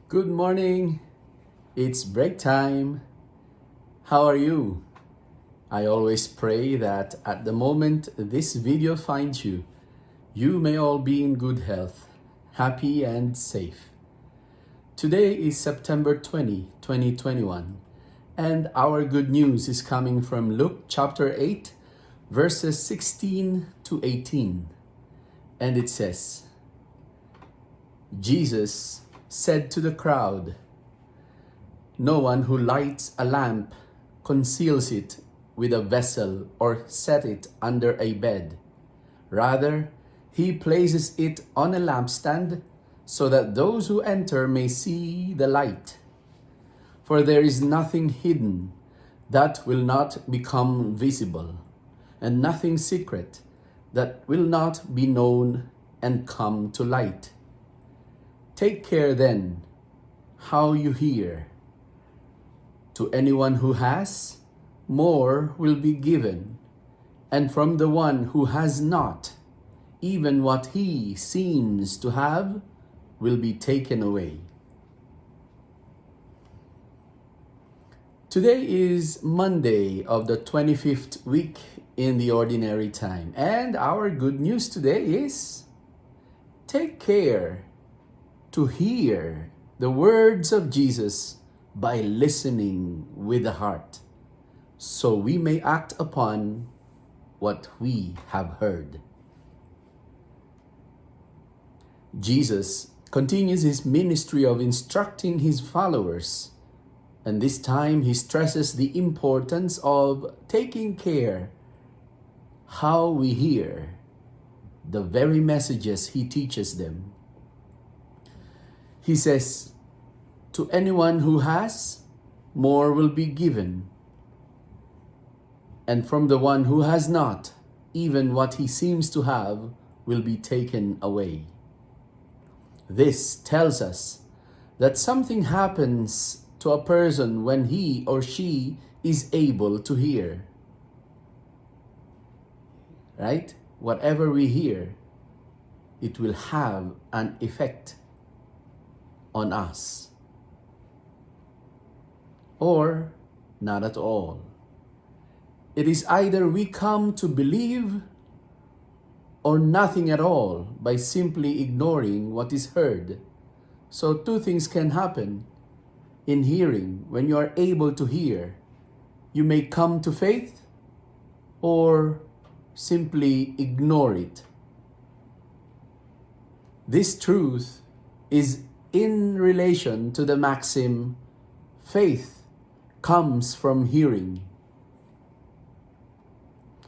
Good morning. It's break time. How are you? I always pray that at the moment this video finds you, you may all be in good health, happy and safe. Today is September 20, 2021, and our good news is coming from Luke chapter 8, verses 16 to 18. And it says, Jesus said to the crowd, "No one who lights a lamp conceals it with a vessel or set it under a bed. Rather, he places it on a lampstand so that those who enter may see the light. For there is nothing hidden that will not become visible, and nothing secret that will not be known and come to light. Take care then how you hear. To anyone who has, more will be given, and from the one who has not, even what he seems to have will be taken away." Today is Monday of the 25th week in the ordinary time, and our good news today is take care to hear the words of Jesus by listening with the heart, so we may act upon what we have heard. Jesus continues his ministry of instructing his followers, and this time he stresses the importance of taking care how we hear the very messages he teaches them. He says, "To anyone who has, more will be given. And from the one who has not, even what he seems to have will be taken away." This tells us that something happens to a person when he or she is able to hear. Right? Whatever we hear, it will have an effect on us, or not at all. It is either we come to believe or nothing at all by simply ignoring what is heard. So two things can happen in hearing. When you are able to hear, you may come to faith or simply ignore it. This truth is in relation to the maxim, faith comes from hearing.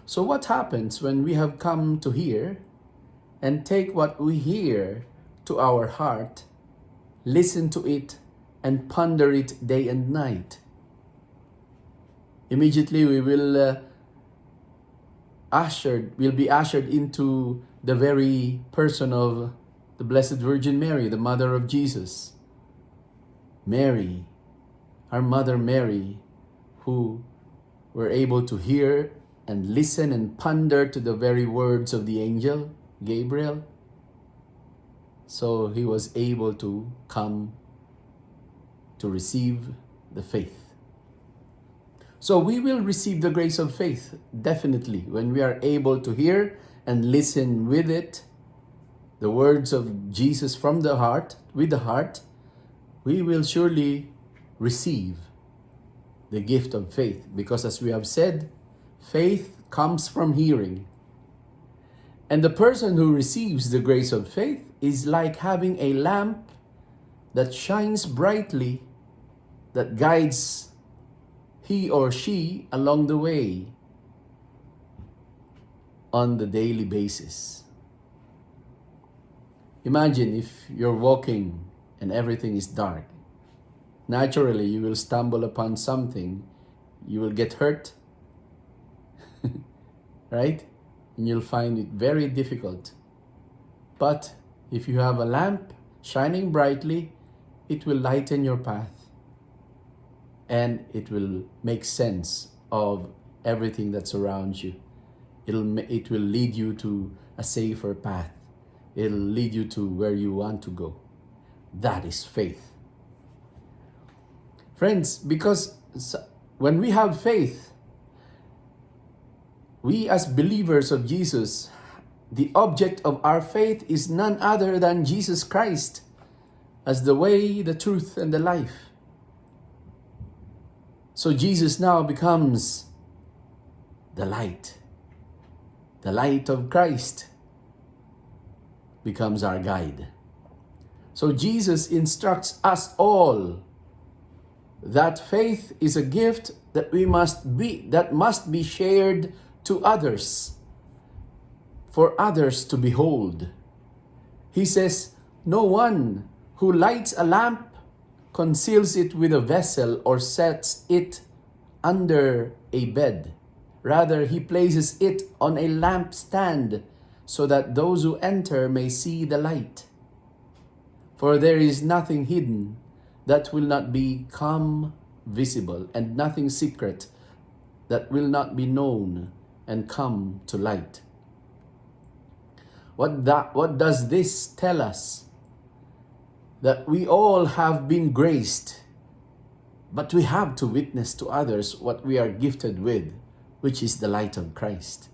So what happens when we have come to hear and take what we hear to our heart, listen to it, and ponder it day and night? Immediately we will be ushered into the very person of the Blessed Virgin Mary, the mother of Jesus. Mary, our Mother Mary, who were able to hear and listen and ponder to the very words of the angel Gabriel. So he was able to come to receive the faith. So we will receive the grace of faith, definitely, when we are able to hear and listen with it, the words of Jesus from the heart, with the heart, we will surely receive the gift of faith. Because as we have said, faith comes from hearing. And the person who receives the grace of faith is like having a lamp that shines brightly, that guides he or she along the way on the daily basis. Imagine if you're walking and everything is dark. Naturally, you will stumble upon something, you will get hurt, right? And you'll find it very difficult. But if you have a lamp shining brightly, it will lighten your path and it will make sense of everything that's around you. It will lead you to a safer path. It'll lead you to where you want to go. That is faith. Friends, because when we have faith, we as believers of Jesus, the object of our faith is none other than Jesus Christ as the way, the truth, and the life. So Jesus now becomes the light. The light of Christ becomes our guide. So Jesus instructs us all that faith is a gift that must be shared to others, for others to behold. He says, "No one who lights a lamp conceals it with a vessel or sets it under a bed. Rather, he places it on a lampstand so that those who enter may see the light. For there is nothing hidden that will not become visible, and nothing secret that will not be known and come to light." What does this tell us? That we all have been graced, but we have to witness to others what we are gifted with, which is the light of Christ,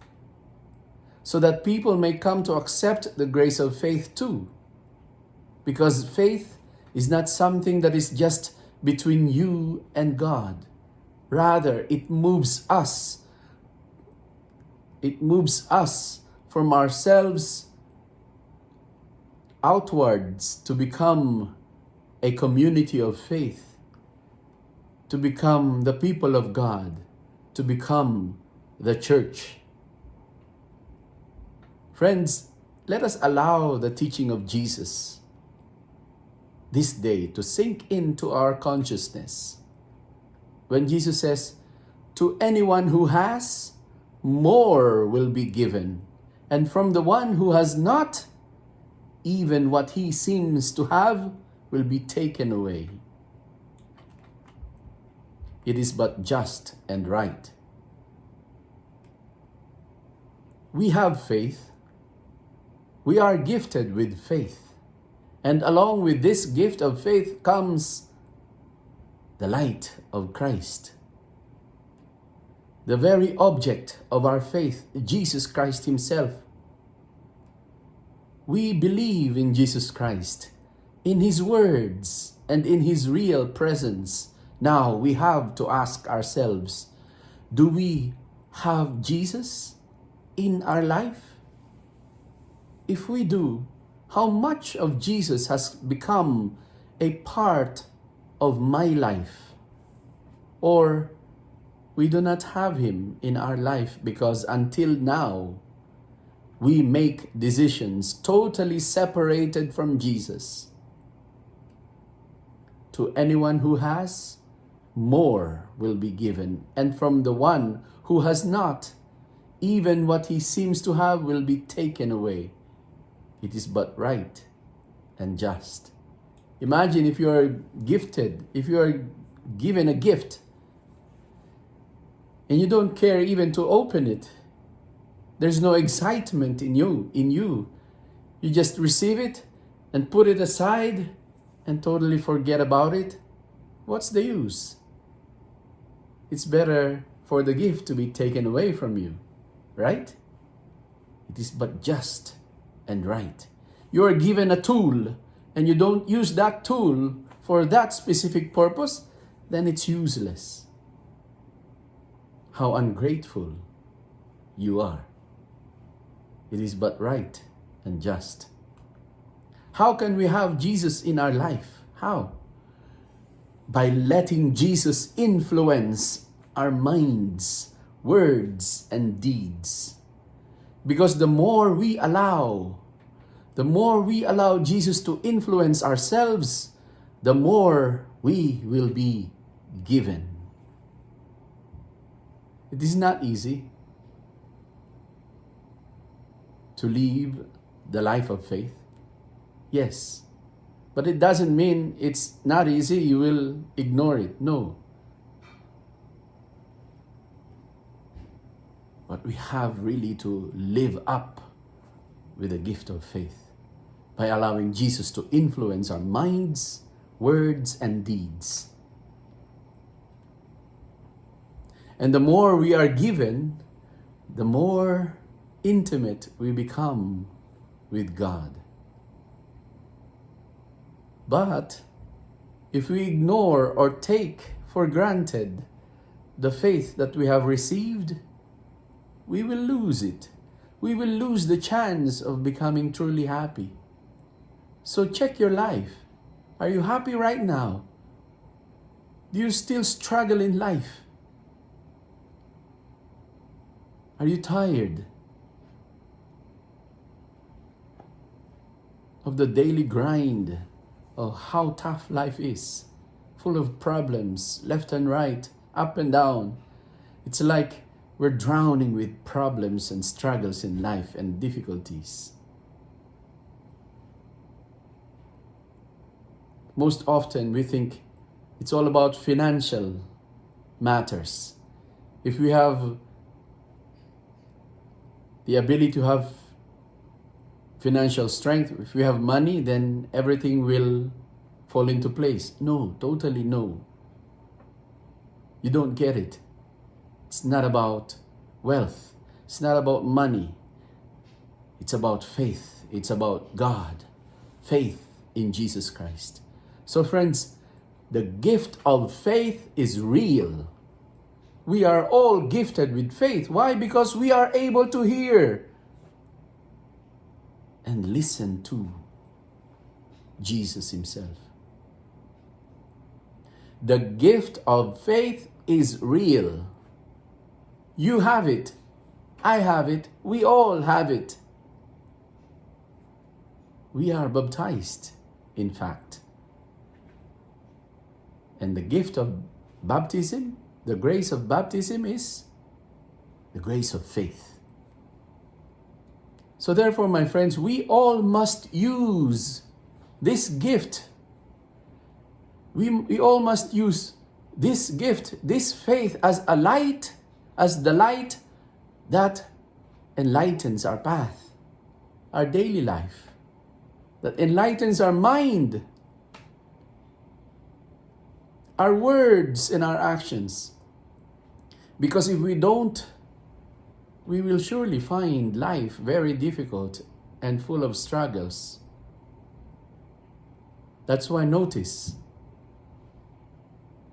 so that people may come to accept the grace of faith too. Because faith is not something that is just between you and God. Rather, it moves us. It moves us from ourselves outwards to become a community of faith, to become the people of God, to become the church. Friends, let us allow the teaching of Jesus this day to sink into our consciousness. When Jesus says, "To anyone who has, more will be given, and from the one who has not, even what he seems to have will be taken away." It is but just and right. We have faith. We are gifted with faith. And along with this gift of faith comes the light of Christ. The very object of our faith, Jesus Christ himself. We believe in Jesus Christ, in his words, and in his real presence. Now we have to ask ourselves, do we have Jesus in our life? If we do, how much of Jesus has become a part of my life? Or we do not have him in our life because until now, we make decisions totally separated from Jesus. To anyone who has, more will be given. And from the one who has not, even what he seems to have will be taken away. It is but right and just. Imagine if you are gifted, if you are given a gift, and you don't care even to open it. There's no excitement in you. You just receive it and put it aside and totally forget about it. What's the use? It's better for the gift to be taken away from you, right? It is but just and right. You are given a tool and you don't use that tool for that specific purpose, then it's useless. How ungrateful you are. It is but right and just. How can we have Jesus in our life? How? By letting Jesus influence our minds, words, and deeds. Because the more we allow Jesus to influence ourselves, the more we will be given. It is not easy to live the life of faith. Yes. But it doesn't mean it's not easy, you will ignore it. No. But we have really to live up with the gift of faith by allowing Jesus to influence our minds, words, and deeds. And the more we are given, the more intimate we become with God. But if we ignore or take for granted the faith that we have received, we will lose it. We will lose the chance of becoming truly happy. So check your life. Are you happy right now? Do you still struggle in life? Are you tired of the daily grind of how tough life is? Full of problems, left and right, up and down. It's like we're drowning with problems and struggles in life and difficulties. Most often we think it's all about financial matters. If we have the ability to have financial strength, if we have money, then everything will fall into place. No, totally no. You don't get it. It's not about wealth. It's not about money. It's about faith. It's about God. Faith in Jesus Christ. So friends, the gift of faith is real. We are all gifted with faith. Why? Because we are able to hear and listen to Jesus himself. The gift of faith is real. You have it. I have it. We all have it. We are baptized, in fact. And the gift of baptism, the grace of baptism is the grace of faith. So therefore, my friends, we all must use this gift. We all must use this gift, this faith as a light, as the light that enlightens our path, our daily life, that enlightens our mind, our words and our actions. Because if we don't, we will surely find life very difficult and full of struggles. That's why notice,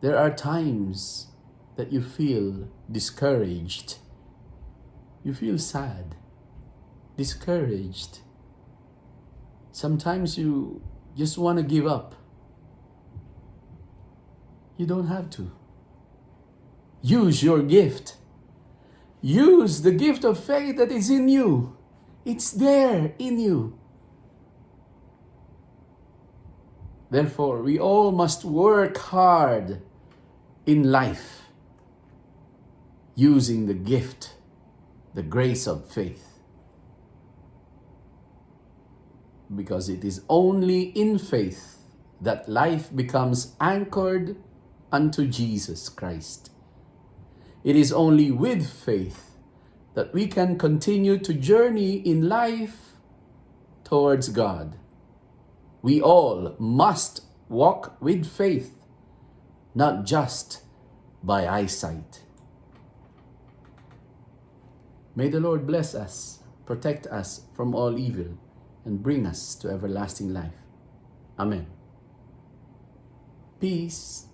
there are times that you feel discouraged. You feel sad, discouraged. Sometimes you just want to give up. You don't have to. Use your gift. Use the gift of faith that is in you. It's there in you. Therefore, we all must work hard in life using the gift, the grace of faith. Because it is only in faith that life becomes anchored unto Jesus Christ. It is only with faith that we can continue to journey in life towards God. We all must walk with faith, not just by eyesight. May the Lord bless us, protect us from all evil, and bring us to everlasting life. Amen. Peace.